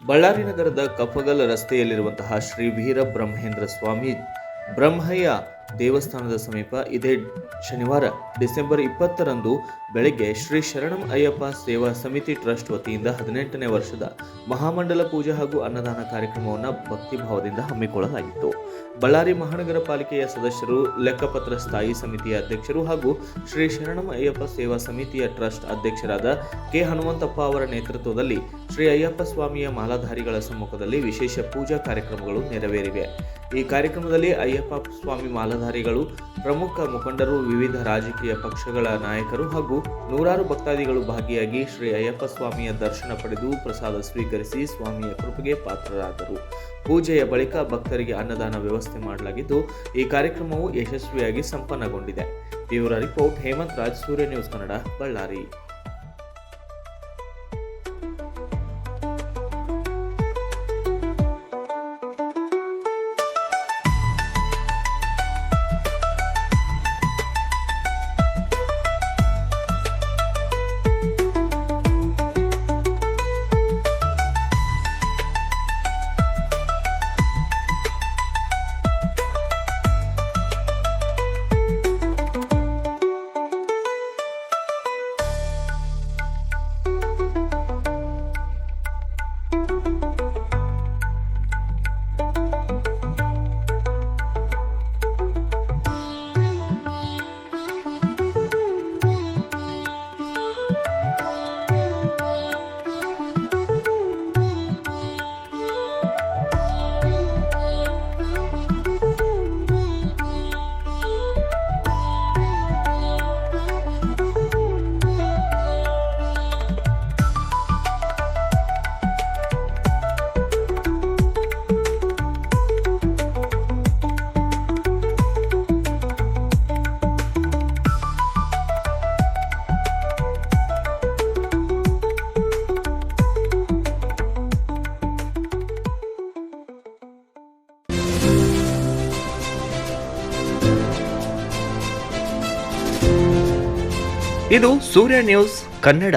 ಬಳ್ಳಾರಿ ನಗರದ ಕಫಗಲ್ ರಸ್ತೆಯಲ್ಲಿರುವಂತಹ ಶ್ರೀ ವೀರ ಬ್ರಹ್ಮೇಂದ್ರ ಸ್ವಾಮಿ ಬ್ರಹ್ಮಯ್ಯ ದೇವಸ್ಥಾನದ ಸಮೀಪ ಇದೇ ಶನಿವಾರ ಡಿಸೆಂಬರ್ 20ರಂದು ಬೆಳಗ್ಗೆ ಶ್ರೀ ಶರಣಂ ಅಯ್ಯಪ್ಪ ಸೇವಾ ಸಮಿತಿ ಟ್ರಸ್ಟ್ ವತಿಯಿಂದ 18ನೇ ವರ್ಷದ ಮಹಾಮಂಡಲ ಪೂಜೆ ಹಾಗೂ ಅನ್ನದಾನ ಕಾರ್ಯಕ್ರಮವನ್ನು ಭಕ್ತಿಭಾವದಿಂದ ಹಮ್ಮಿಕೊಳ್ಳಲಾಗಿತ್ತು. ಬಳ್ಳಾರಿ ಮಹಾನಗರ ಪಾಲಿಕೆಯ ಸದಸ್ಯರು, ಲೆಕ್ಕಪತ್ರ ಸ್ಥಾಯಿ ಸಮಿತಿಯ ಅಧ್ಯಕ್ಷರು ಹಾಗೂ ಶ್ರೀ ಶರಣಂ ಅಯ್ಯಪ್ಪ ಸೇವಾ ಸಮಿತಿಯ ಟ್ರಸ್ಟ್ ಅಧ್ಯಕ್ಷರಾದ ಕೆ ಹನುಮಂತಪ್ಪ ಅವರ ನೇತೃತ್ವದಲ್ಲಿ ಶ್ರೀ ಅಯ್ಯಪ್ಪ ಸ್ವಾಮಿಯ ಮಾಲಾಧಾರಿಗಳ ಸಮ್ಮುಖದಲ್ಲಿ ವಿಶೇಷ ಪೂಜಾ ಕಾರ್ಯಕ್ರಮಗಳು ನೆರವೇರಿವೆ. ಈ ಕಾರ್ಯಕ್ರಮದಲ್ಲಿ ಅಯ್ಯಪ್ಪ ಸ್ವಾಮಿ ಮಾಲಾಧಾರಿಗಳು, ಪ್ರಮುಖ ಮುಖಂಡರು, ವಿವಿಧ ರಾಜಕೀಯ ಪಕ್ಷಗಳ ನಾಯಕರು ಹಾಗೂ ನೂರಾರು ಭಕ್ತಾದಿಗಳು ಭಾಗಿಯಾಗಿ ಶ್ರೀ ಅಯ್ಯಪ್ಪ ಸ್ವಾಮಿಯ ದರ್ಶನ ಪಡೆದು ಪ್ರಸಾದ ಸ್ವೀಕರಿಸಿ ಸ್ವಾಮಿಯ ಕೃಪೆಗೆ ಪಾತ್ರರಾದರು. ಪೂಜೆಯ ಬಳಿಕ ಭಕ್ತರಿಗೆ ಅನ್ನದಾನ ವ್ಯವಸ್ಥೆ ಮಾಡಲಾಗಿದ್ದು, ಈ ಕಾರ್ಯಕ್ರಮವು ಯಶಸ್ವಿಯಾಗಿ ಸಂಪನ್ನಗೊಂಡಿದೆ. ಬ್ಯೂರೋ ರಿಪೋರ್ಟ್ ಹೇಮಂತ್ ರಾಜ್, ಸೂರ್ಯ ನ್ಯೂಸ್ ಕನ್ನಡ, ಬಳ್ಳಾರಿ. ಇದು ಸೂರ್ಯ ನ್ಯೂಸ್ ಕನ್ನಡ.